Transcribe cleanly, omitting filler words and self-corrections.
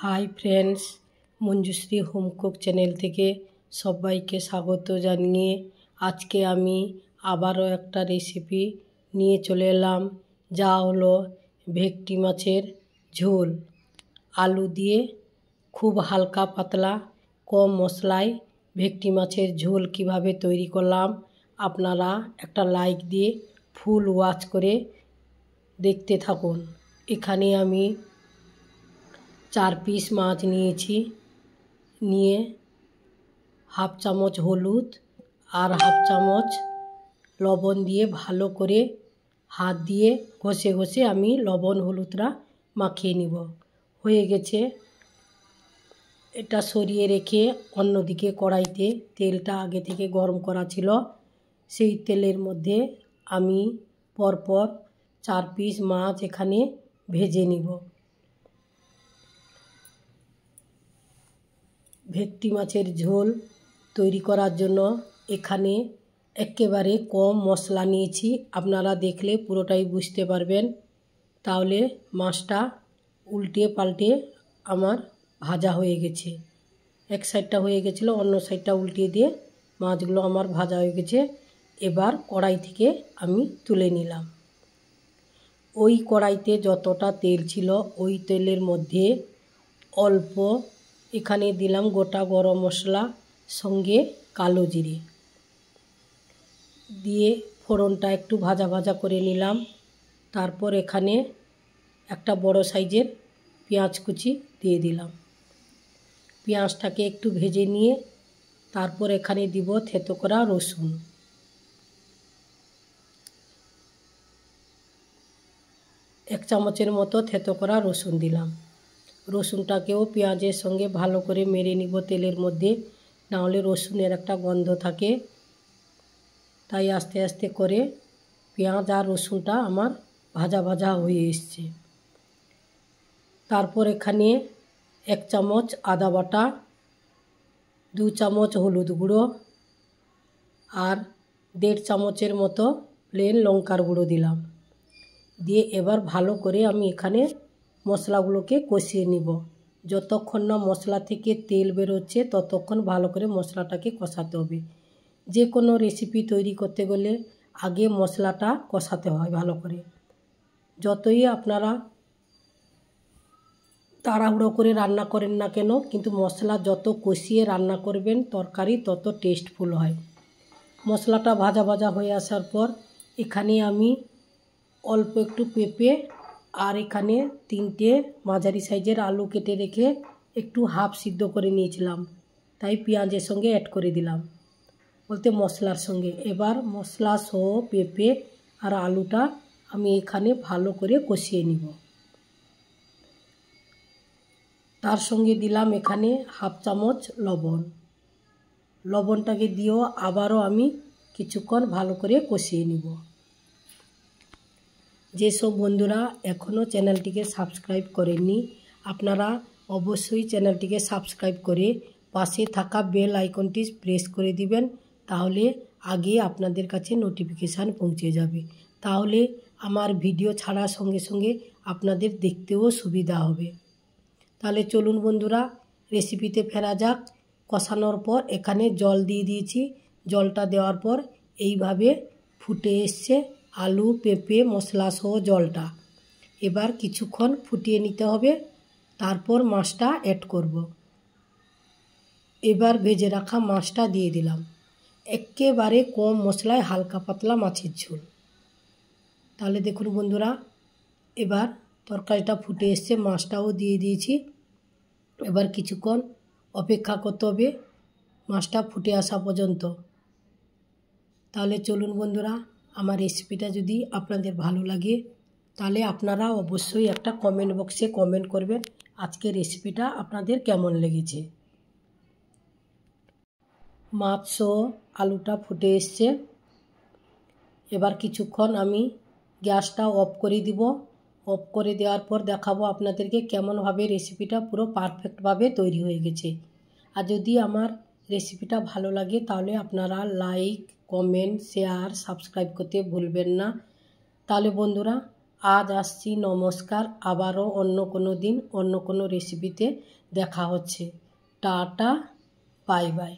High friends Manjushree home cook channel থেকে সবাইকে স্বাগত জানিয়ে আজকে আমি আবারও একটা রেসিপি নিয়ে চলে এলাম যা হলো ভেটকি মাছের ঝোল। আলু দিয়ে খুব হালকা পাতলা কম মশলায় ভেটকি মাছের ঝোল কিভাবে তৈরি করলাম আপনারা একটা লাইক দিয়ে ফুল ওয়াচ করে দেখতে থাকুন। এখানে আমি 4 পিস মাছ নিয়েছি, নিয়ে হাফ চামচ হলুদ আর হাফ চামচ লবণ দিয়ে ভালো করে হাত দিয়ে ঘষে ঘষে আমি লবণ হলুদটা মাখিয়ে নিব। হয়ে গেছে, এটা সরিয়ে রেখে অন্যদিকে কড়াইতে তেলটা আগে থেকে গরম করা ছিল, সেই তেলের মধ্যে আমি পরপর 4 পিস মাছ এখানে ভেজে নিব। ভেটকি মাছের ঝোল তৈরি করার জন্য এখানে একেবারে কম মশলা নিয়েছি, আপনারা দেখলে পুরোটাই বুঝতে পারবেন। তাহলে মাছটা উল্টে পাল্টে আমার ভাজা হয়ে গেছে, এক সাইডটা হয়ে গেছিলো, অন্য সাইডটা উল্টিয়ে দিয়ে মাছগুলো আমার ভাজা হয়ে গেছে। এবার কড়াই থেকে আমি তুলে নিলাম। ওই কড়াইতে যতটা তেল ছিল ওই তেলের মধ্যে অল্প এখানে দিলাম গোটা গরম মশলা সঙ্গে কালো জিরে দিয়ে ফোড়নটা একটু ভাজা ভাজা করে নিলাম। তারপর এখানে একটা বড় সাইজের পেঁয়াজ কুচি দিয়ে দিলাম। পেঁয়াজটাকে একটু ভেজে নিয়ে তারপর এখানে দিব থেতো করা রসুন। এক চামচের মতো থেতো করা রসুন দিলাম। রসুনটাকেও পেঁয়াজের সঙ্গে ভালো করে মেরে নিব তেলের মধ্যে, নাহলে রসুনের একটা গন্ধ থাকে। তাই আস্তে আস্তে করে পেঁয়াজ আর রসুনটা আমার ভাজা ভাজা হয়ে এসছে। তারপর এখানে 1 চামচ আদা বাটা, 2 চামচ হলুদ গুঁড়ো আর 1.5 চামচের মতো প্লেন লঙ্কার গুঁড়ো দিলাম। দিয়ে এবার ভালো করে আমি এখানে মশলাগুলোকে কষিয়ে নিব। যতক্ষণ না মশলা থেকে তেল বেরোচ্ছে ততক্ষণ ভালো করে মশলাটাকে কষাতে হবে। যে কোনো রেসিপি তৈরি করতে গেলে আগে মশলাটা কষাতে হয় ভালো করে। যতই আপনারা তাড়াহুড়ো করে রান্না করেন না কেন, কিন্তু মশলা যত কষিয়ে রান্না করবেন তরকারি তত টেস্টফুল হয়। মশলাটা ভাজা ভাজা হয়ে আসার পর এখানে আমি অল্প একটু পেঁপে আর এখানে 3টে মাঝারি সাইজের আলু কেটে রেখে একটু হাফ সিদ্ধ করে নিয়েছিলাম, তাই পেঁয়াজের সঙ্গে অ্যাড করে দিলাম বলতে মশলার সঙ্গে। এবার মশলা সহ পেঁপে আর আলুটা আমি এখানে ভালো করে কষিয়ে নিব। তার সঙ্গে দিলাম এখানে হাফ চামচ লবণ। লবণটাকে দিয়েও আবারও আমি কিছুক্ষণ ভালো করে কষিয়ে নিব। যেসব বন্ধুরা এখনও চ্যানেলটিকে সাবস্ক্রাইব করেননি আপনারা অবশ্যই চ্যানেলটিকে সাবস্ক্রাইব করে পাশে থাকা বেল আইকনটি প্রেস করে দিবেন, তাহলে আগে আপনাদের কাছে নোটিফিকেশান পৌঁছে যাবে। তাহলে আমার ভিডিও ছাড়ার সঙ্গে সঙ্গে আপনাদের দেখতেও সুবিধা হবে। তাহলে চলুন বন্ধুরা রেসিপিতে ফেরা যাক। কষানোর পর এখানে জল দিয়ে দিয়েছি। জলটা দেওয়ার পর এইভাবে ফুটে এসছে আলু পেঁপে মশলা সহ জলটা। এবার কিছুক্ষণ ফুটিয়ে নিতে হবে, তারপর মাছটা অ্যাড করব। এবার ভেজে রাখা মাছটা দিয়ে দিলাম। একেবারে কম মশলায় হালকা পাতলা মাছের ঝোল। তাহলে দেখুন বন্ধুরা এবার তরকারিটা ফুটে এসছে, মাছটাও দিয়ে দিয়েছি। এবার কিছুক্ষণ অপেক্ষা করতে হবে মাছটা ফুটে আসা পর্যন্ত। তাহলে চলুন বন্ধুরা, আমার রেসিপিটা যদি আপনাদের ভালো লাগে তাহলে আপনারা অবশ্যই একটা কমেন্ট বক্সে কমেন্ট করবেন আজকের রেসিপিটা আপনাদের কেমন লেগেছে। মাছ সহ আলুটা ফুটে এসছে। এবার কিছুক্ষণ আমি গ্যাসটা অফ করে দিব। অফ করে দেওয়ার পর দেখাবো আপনাদেরকে কেমনভাবে রেসিপিটা পুরো পারফেক্টভাবে তৈরি হয়ে গেছে। আর যদি আমার রেসিপিটা ভালো লাগে তাহলে আপনারা লাইক কমেন্ট শেয়ার সাবস্ক্রাইব করতে ভুলবেন না। তাহলে বন্ধুরা আজ আসছি, নমস্কার। আবারও অন্য কোনো দিন অন্য কোনো রেসিপিতে দেখা হচ্ছে। Tata, bye bye.